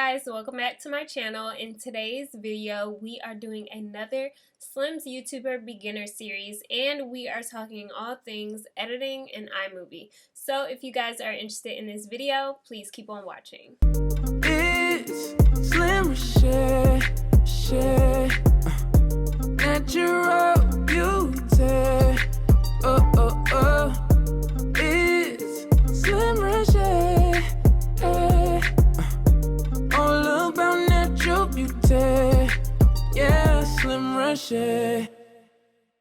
guys, welcome back to my channel. In today's video we are doing another Slim's YouTuber beginner series, and we are talking all things editing in iMovie. So if you guys are interested in this video, please keep on watching. It's Slim Reshae, natural beauty. It's Slim Reshae, all about natural beauty. Yeah, Slim Reshae.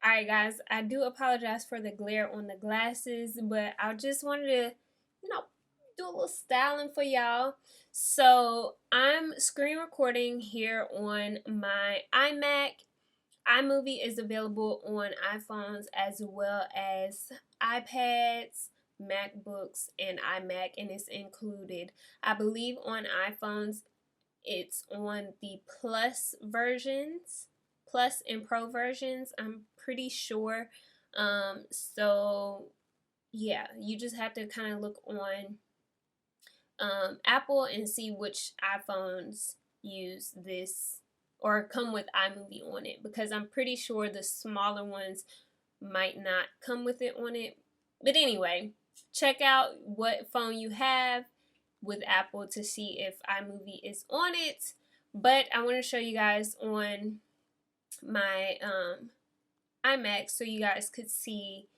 Alright guys, I do apologize for the glare on the glasses, but I just wanted to, do a little styling for y'all. So I'm screen recording here on my iMac. iMovie is available on iPhones as well as iPads, MacBooks, and iMac, and it's included. I believe on iPhones it's on the Plus versions, Plus and Pro versions, I'm pretty sure. So yeah, you just have to kind of look on Apple and see which iPhones use this or come with iMovie on it, because I'm pretty sure the smaller ones might not come with it on it. But anyway, check out what phone you have with Apple to see if iMovie is on it. But I want to show you guys on my iMac so you guys could see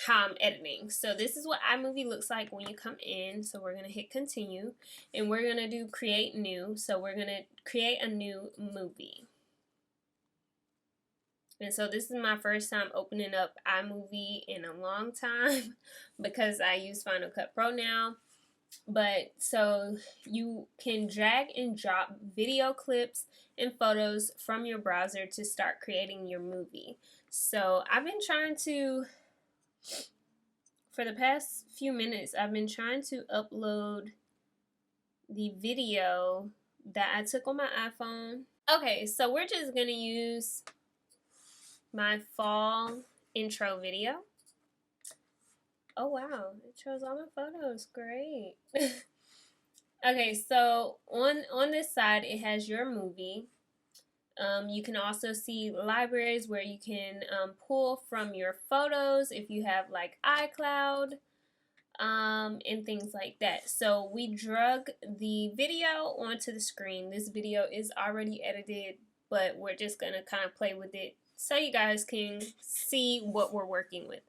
how I'm editing. So this is what iMovie looks like when you come in. So we're going to hit continue and we're going to do create new. So we're going to create a new movie. And so this is my first time opening up iMovie in a long time because I use Final Cut Pro now. But so you can drag and drop video clips and photos from your browser to start creating your movie. So I've been trying to, for the past few minutes, I've been trying to upload the video that I took on my iPhone. Okay, so we're just gonna use my fall intro video. Oh wow, it shows all my photos, great. Okay, so on this side it has your movie. You can also see libraries where you can pull from your photos if you have like iCloud and things like that. So we drug the video onto the screen. This video is already edited, but we're just going to kind of play with it so you guys can see what we're working with.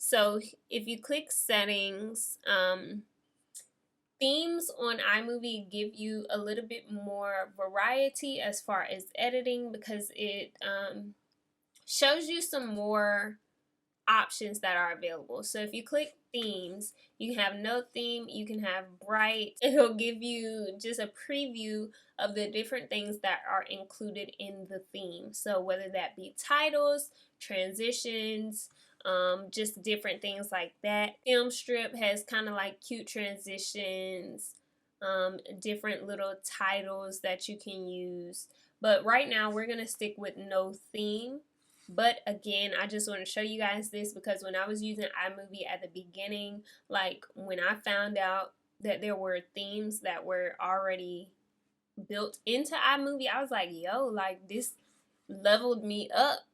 So if you click settings, themes on iMovie give you a little bit more variety as far as editing, because it shows you some more options that are available. So if you click themes, you can have no theme, you can have bright. It'll give you just a preview of the different things that are included in the theme. So whether that be titles, transitions, just different things like that. Film strip has kind of like cute transitions, different little titles that you can use. But right now we're going to stick with no theme. But again, I just want to show you guys this because when I was using iMovie at the beginning, like when I found out that there were themes that were already built into iMovie, I was like, yo, like this leveled me up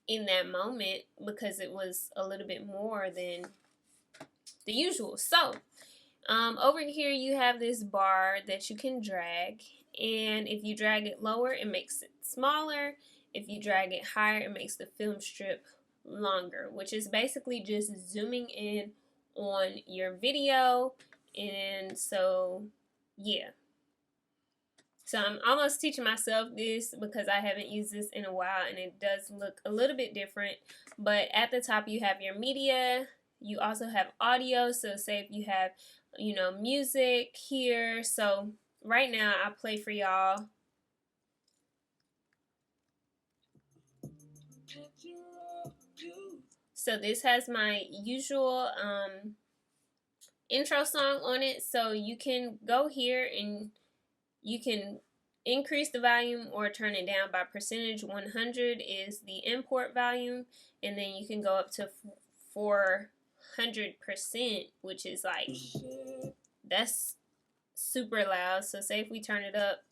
in that moment because it was a little bit more than the usual. So over here you have this bar that you can drag, and if you drag it lower it makes it smaller. If you drag it higher it makes the film strip longer, which is basically just zooming in on your video. And so yeah, so I'm almost teaching myself this because I haven't used this in a while and it does look a little bit different. But at the top you have your media. You also have audio. So say if you have, music here. So right now I'll play for y'all. So this has my usual intro song on it. So you can go here and you can increase the volume or turn it down by percentage. 100 is the import volume, and then you can go up to 400%, which is like, that's super loud. So say if we turn it up,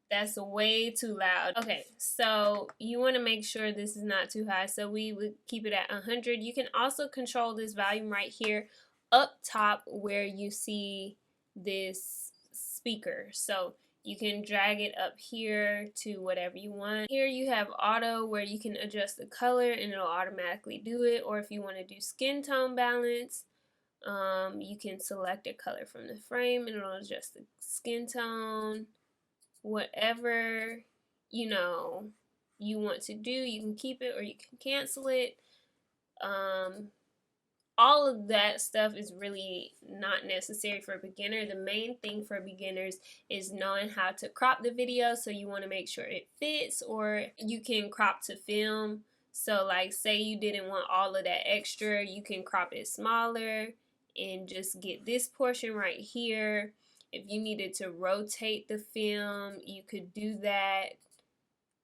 that's way too loud. Okay, so you want to make sure this is not too high, so we would keep it at 100. You can also control this volume right here up top where you see this speaker. So you can drag it up here to whatever you want. Here you have auto, where you can adjust the color and it'll automatically do it. Or if you want to do skin tone balance, you can select a color from the frame and it'll adjust the skin tone. Whatever, you know, you want to do, you can keep it or you can cancel it. All of that stuff is really not necessary for a beginner. The main thing for beginners is knowing how to crop the video. So you want to make sure it fits, or you can crop to film. So like say you didn't want all of that extra, you can crop it smaller and just get this portion right here. If you needed to rotate the film, you could do that.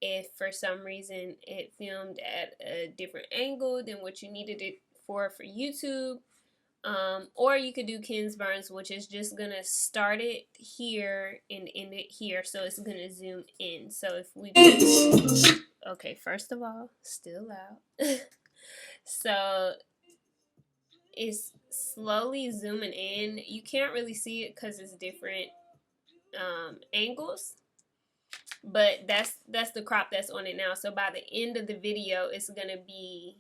If for some reason it filmed at a different angle than what you needed it for YouTube. Or you could do Ken's Burns, which is just gonna start it here and end it here, so it's gonna zoom in. So if we do, okay, first of all, still loud. So it's slowly zooming in. You can't really see it because it's different angles, but that's the crop that's on it now. So by the end of the video, it's gonna be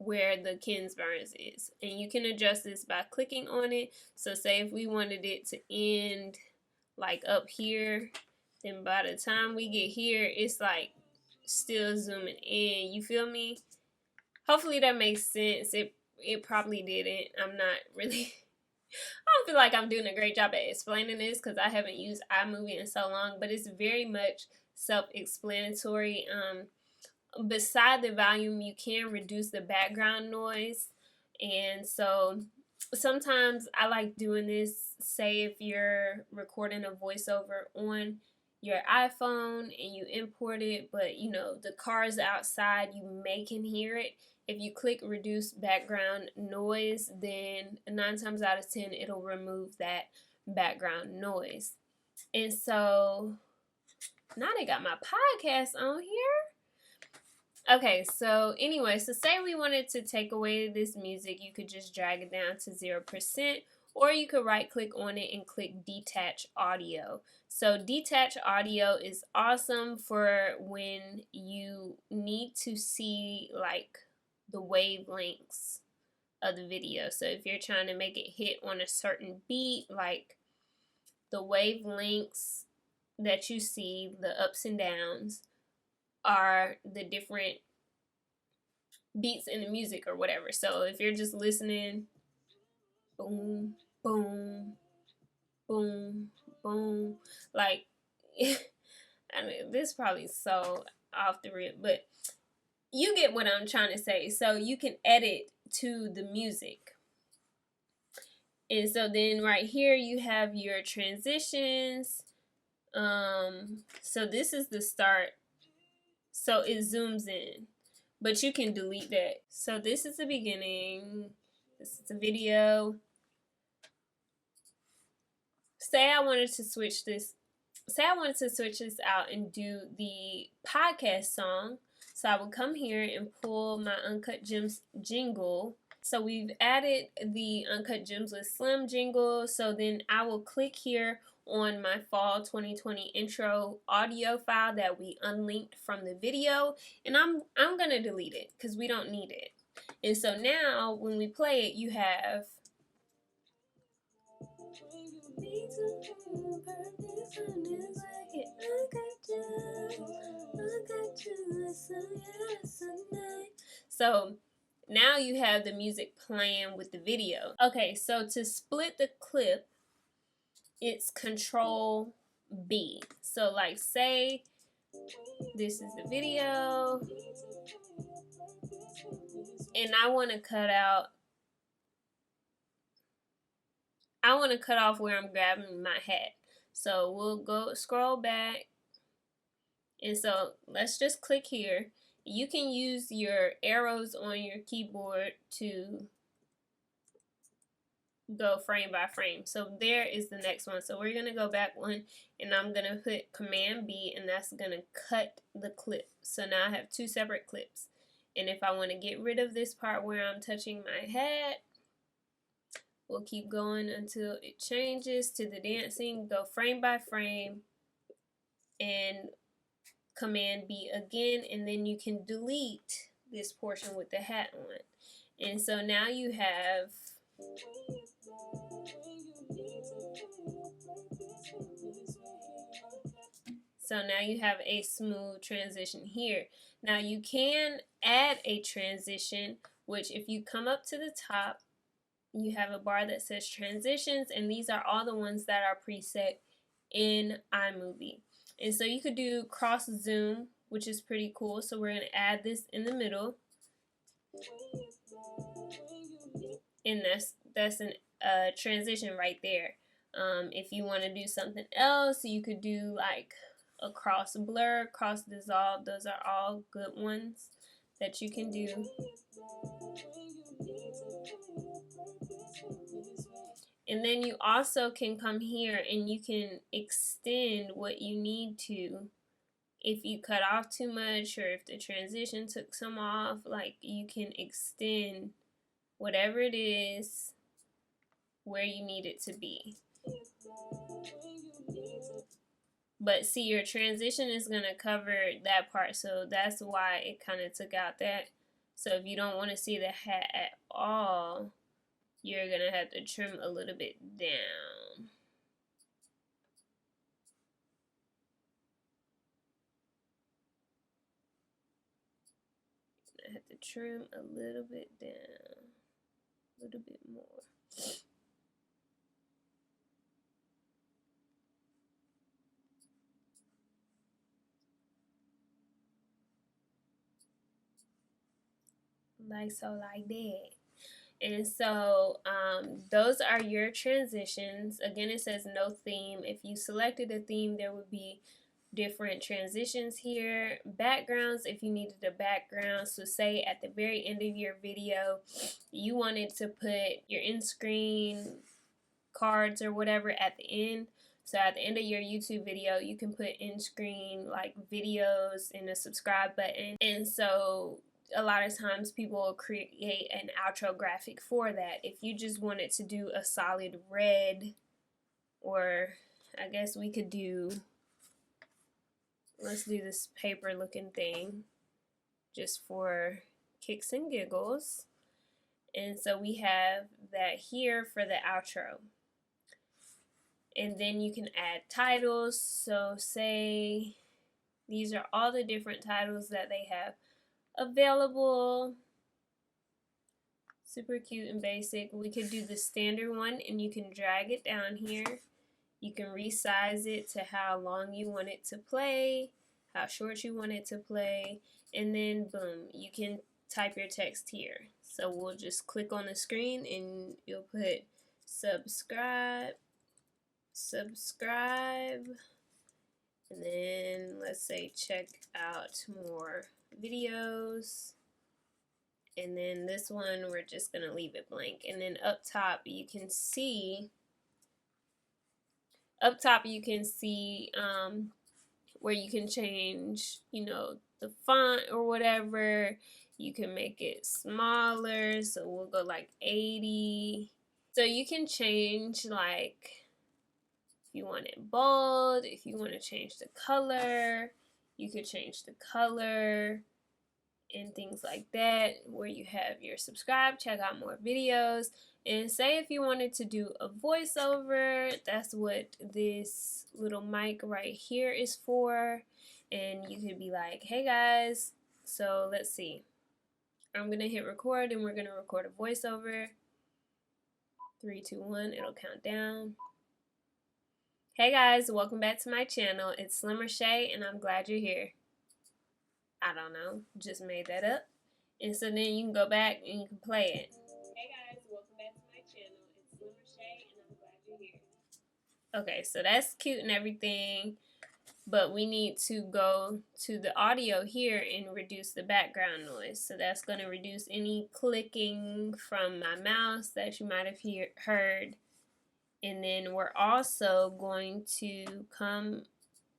where the Ken's Burns is, and you can adjust this by clicking on it. So say if we wanted it to end like up here, then by the time we get here, it's like still zooming in. You feel me? Hopefully that makes sense. It probably didn't. I'm not really I don't feel like I'm doing a great job at explaining this because I haven't used iMovie in so long, but it's very much self-explanatory. Beside the volume, you can reduce the background noise, and so sometimes I like doing this. Say if you're recording a voiceover on your iPhone and you import it, but you know the car's outside, you may can hear it. If you click reduce background noise, then 9 times out of 10 it'll remove that background noise. And so now they got my podcast on here. Okay, so anyway, so say we wanted to take away this music, you could just drag it down to 0%, or you could right click on it and click detach audio. So detach audio is awesome for when you need to see like the wavelengths of the video. So if you're trying to make it hit on a certain beat, like the wavelengths that you see, the ups and downs, are the different beats in the music or whatever. So if you're just listening, boom, boom, boom, boom, like I mean, this probably is so off the rip, but you get what I'm trying to say. So you can edit to the music. And so then right here you have your transitions. So this is the start. So it zooms in, but you can delete that. So this is the beginning. This is the video. Say I wanted to switch this. Say I wanted to switch this out and do the podcast song. So I would come here and pull my Uncut Gems jingle. So we've added the Uncut Gems with Slim jingle. So then I will click here on my fall 2020 intro audio file that we unlinked from the video, and I'm gonna delete it because we don't need it. And so now when we play it, you have so now you have the music playing with the video. Okay, so to split the clip, it's Control B. So like say this is the video and I want to cut off where I'm grabbing my hat. So we'll go scroll back, and so let's just click here. You can use your arrows on your keyboard to go frame by frame. So there is the next one. So we're gonna go back one, and I'm gonna put Command B, and that's gonna cut the clip. So now I have two separate clips. And if I want to get rid of this part where I'm touching my head, we'll keep going until it changes to the dancing. Go frame by frame and Command B again, and then you can delete this portion with the hat on. And so now you have a smooth transition here. Now you can add a transition, which if you come up to the top, you have a bar that says transitions, and these are all the ones that are preset in iMovie. And so you could do cross zoom, which is pretty cool. So we're going to add this in the middle. And that's a transition right there. If you want to do something else, you could do like a cross blur, cross dissolve. Those are all good ones that you can do. And then you also can come here and you can extend what you need to. If you cut off too much, or if the transition took some off, like, you can extend whatever it is where you need it to be. But see, your transition is going to cover that part, so that's why it kind of took out that. So if you don't want to see the hat at all, you're going to have to trim a little bit down. I have to trim a little bit down, a little bit more. Like so, like that. And so those are your transitions. Again, it says no theme. If you selected a theme, there would be different transitions here. Backgrounds, if you needed a background. So say at the very end of your video, you wanted to put your in-screen cards or whatever at the end. So at the end of your YouTube video, you can put in-screen like videos and a subscribe button. And so a lot of times people will create an outro graphic for that. If you just wanted to do a solid red, or I guess we could do, let's do this paper looking thing just for kicks and giggles. And so we have that here for the outro. And then you can add titles. So say these are all the different titles that they have available. Super cute and basic. We could do the standard one, and you can drag it down here. You can resize it to how long you want it to play, how short you want it to play, and then boom, you can type your text here. So we'll just click on the screen and you'll put subscribe, and then let's say check out more videos, and then this one we're just gonna leave it blank. And then up top you can see where you can change, you know, the font or whatever. You can make it smaller, so we'll go like 80. So you can change, like, if you want it bold, if you want to change the color, you could change the color and things like that. Where you have your subscribe, check out more videos. And say if you wanted to do a voiceover, that's what this little mic right here is for. And you could be like, hey guys, so let's see. I'm going to hit record and we're going to record a voiceover. 3, 2, 1, it'll count down. Hey guys, welcome back to my channel. It's Slim Reshae and I'm glad you're here. I don't know, just made that up. And so then you can go back and you can play it. Hey guys, welcome back to my channel. It's Slim Reshae and I'm glad you're here. Okay, so that's cute and everything, but we need to go to the audio here and reduce the background noise. So that's going to reduce any clicking from my mouse that you might have heard. And then we're also going to come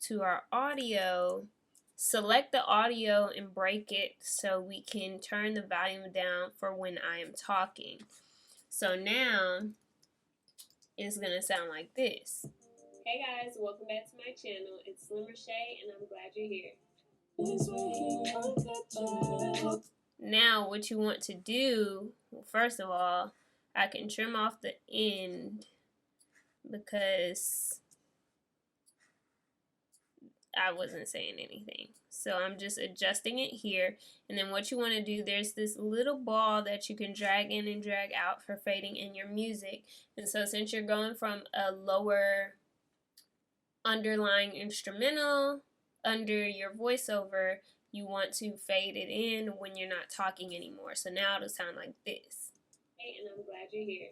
to our audio, select the audio and break it so we can turn the volume down for when I am talking. So now it's going to sound like this. Hey guys, welcome back to my channel. It's Slim Reshae and I'm glad you're here. Now what you want to do, well, first of all, I can trim off the end because I wasn't saying anything. So I'm just adjusting it here. And then what you want to do, there's this little ball that you can drag in and drag out for fading in your music. And so since you're going from a lower underlying instrumental under your voiceover, you want to fade it in when you're not talking anymore. So now it'll sound like this. Hey, and I'm glad you're here.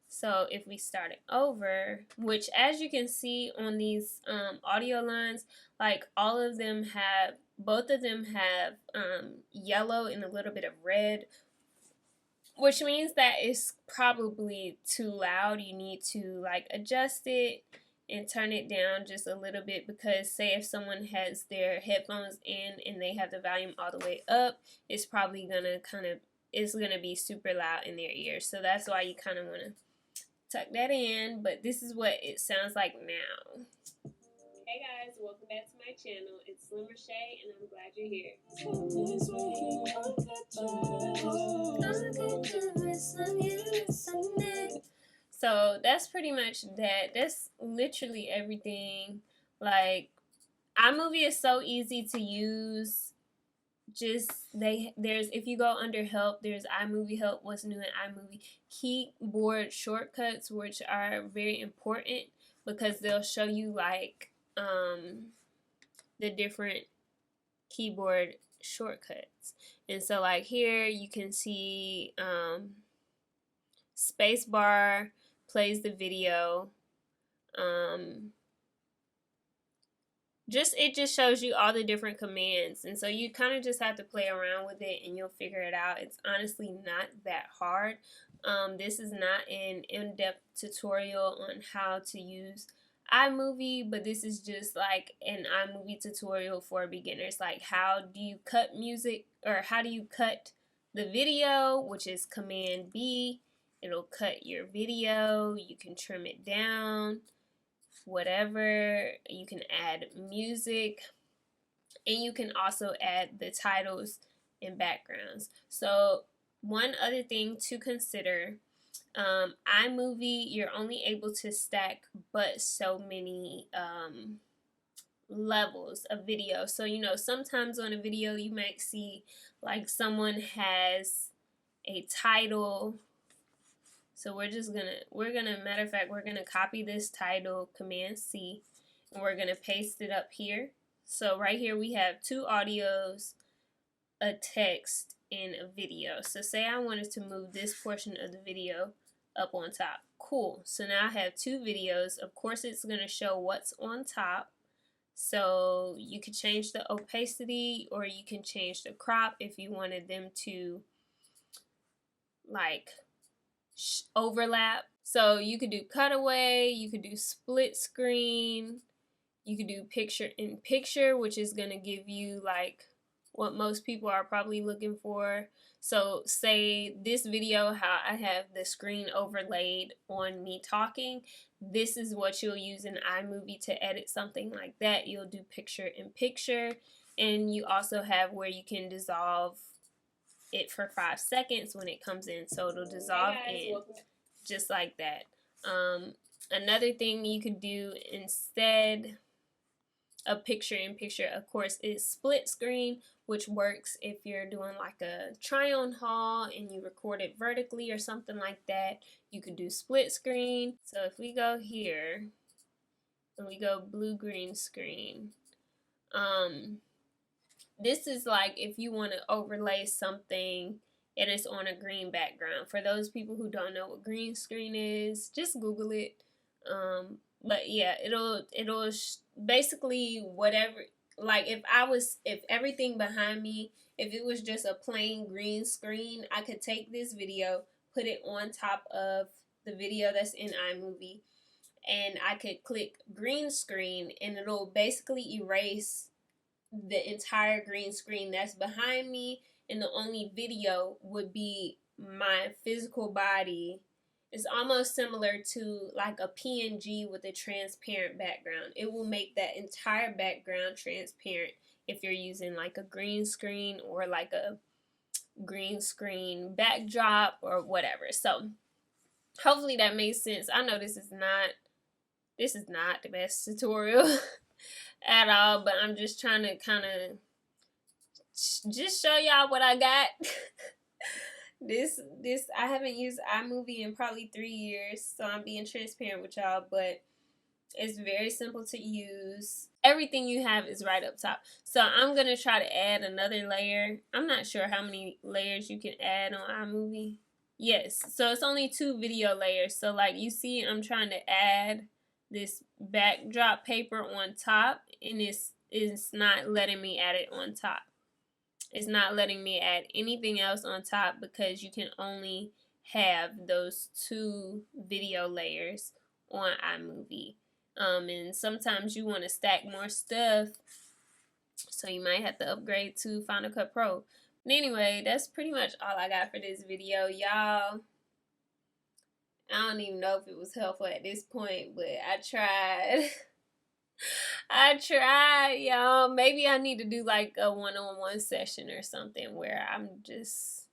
So if we start it over, which as you can see on these audio lines, like all of them have, both of them have yellow and a little bit of red, which means that it's probably too loud. You need to like adjust it and turn it down just a little bit, because say if someone has their headphones in and they have the volume all the way up, it's probably gonna it's gonna be super loud in their ears. So that's why you kind of want to tuck that in, but this is what it sounds like now. Hey guys, welcome back to my channel. It's Slim Reshae and I'm glad you're here. So that's pretty much that. That's literally everything. Like, iMovie is so easy to use. Just there's, if you go under help, there's iMovie help, what's new in iMovie, keyboard shortcuts, which are very important because they'll show you like the different keyboard shortcuts. And so like here you can see spacebar plays the video. It just shows you all the different commands, and so you kind of just have to play around with it and you'll figure it out. It's honestly not that hard. This is not an in-depth tutorial on how to use iMovie, but this is just like an iMovie tutorial for beginners. Like, how do you cut music, or how do you cut the video, which is Command B. It'll cut your video. You can trim it down, whatever. You can add music, and you can also add the titles and backgrounds. So one other thing to consider, iMovie, you're only able to stack but so many levels of video. So you know, sometimes on a video you might see like someone has a title. So we're gonna matter of fact, we're gonna copy this title, Command C, and we're gonna paste it up here. So right here we have two audios, a text, and a video. So say I wanted to move this portion of the video up on top. Cool. So now I have two videos. Of course it's gonna show what's on top. So you could change the opacity, or you can change the crop if you wanted them to like overlap. So you could do cutaway, you could do split screen, you could do picture in picture, which is going to give you like what most people are probably looking for. So say this video, how I have the screen overlaid on me talking, this is what you'll use in iMovie to edit something like that. You'll do picture in picture, and you also have where you can dissolve it for 5 seconds when it comes in, so it'll dissolve in just like that. Another thing you could do instead of picture in picture, of course, is split screen, which works if you're doing like a try-on haul and you record it vertically or something like that. You could do split screen. So if we go here and we go blue-green screen, this is like if you want to overlay something and it's on a green background. For those people who don't know what green screen is, just Google it. But yeah, it'll basically whatever, like if everything behind me, if it was just a plain green screen, I could take this video, put it on top of the video that's in iMovie, and I could click green screen, and it'll basically erase the entire green screen that's behind me, and the only video would be my physical body. It's almost similar to like a PNG with a transparent background. It will make that entire background transparent if you're using like a green screen or like a green screen backdrop or whatever. So hopefully that makes sense. I know this is not the best tutorial at all, but I'm just trying to kind of just show y'all what I got. This I haven't used iMovie in probably 3 years, so I'm being transparent with y'all, but it's very simple to use. Everything you have is right up top. So I'm gonna try to add another layer. I'm not sure how many layers you can add on iMovie. Yes, so it's only 2 video layers. So like you see, I'm trying to add this backdrop paper on top, and it's not letting me add it on top. It's not letting me add anything else on top because you can only have those 2 video layers on iMovie. And sometimes you want to stack more stuff, so you might have to upgrade to Final Cut Pro. But anyway, that's pretty much all I got for this video, y'all. I don't even know if it was helpful at this point, but I tried. I tried, y'all. Maybe I need to do like a one-on-one session or something where I'm just,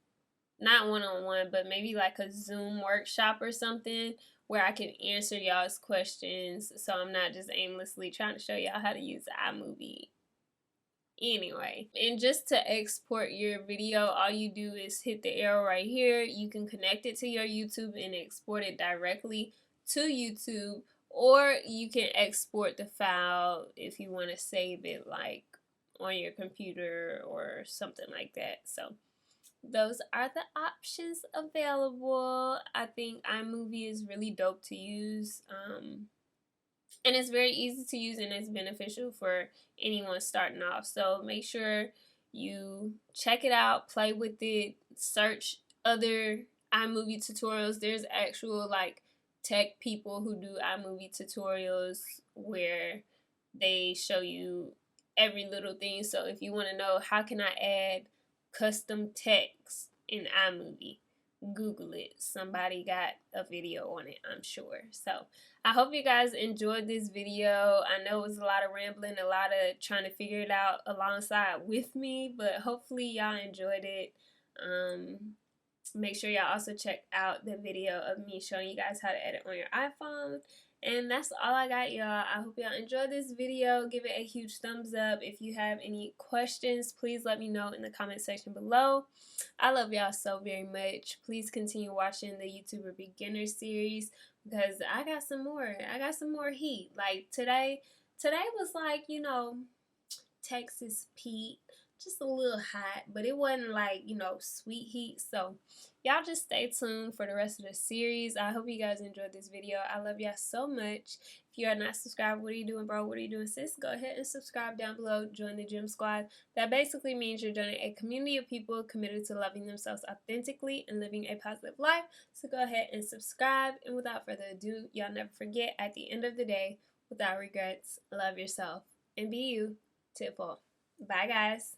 not one-on-one, but maybe like a Zoom workshop or something where I can answer y'all's questions, so I'm not just aimlessly trying to show y'all how to use iMovie. Anyway, and just to export your video, all you do is hit the arrow right here. You can connect it to your YouTube and export it directly to YouTube, or you can export the file if you want to save it like on your computer or something like that. So those are the options available. I think iMovie is really dope to use. And it's very easy to use, and it's beneficial for anyone starting off. So make sure you check it out, play with it, search other iMovie tutorials. There's actual like tech people who do iMovie tutorials where they show you every little thing. So if you want to know how can I add custom text in iMovie, Google it. Somebody got a video on it, I'm sure. So I hope you guys enjoyed this video. I know it was a lot of rambling, a lot of trying to figure it out alongside with me, but hopefully y'all enjoyed it. Make sure y'all also check out the video of me showing you guys how to edit on your iPhone. And that's all I got, y'all. I hope y'all enjoyed this video. Give it a huge thumbs up. If you have any questions, please let me know in the comment section below. I love y'all so very much. Please continue watching the YouTuber beginner series because I got some more. I got some more heat. Like today was like, you know, Texas Pete. Just a little hot, but it wasn't like, you know, sweet heat. So y'all just stay tuned for the rest of the series. I hope you guys enjoyed this video. I love y'all so much. If you are not subscribed, what are you doing, bro? What are you doing, sis? Go ahead and subscribe down below. Join the gym squad. That basically means you're joining a community of people committed to loving themselves authentically and living a positive life. So go ahead and subscribe. And without further ado, y'all never forget, at the end of the day, without regrets, love yourself and be you. Tip off. Bye, guys.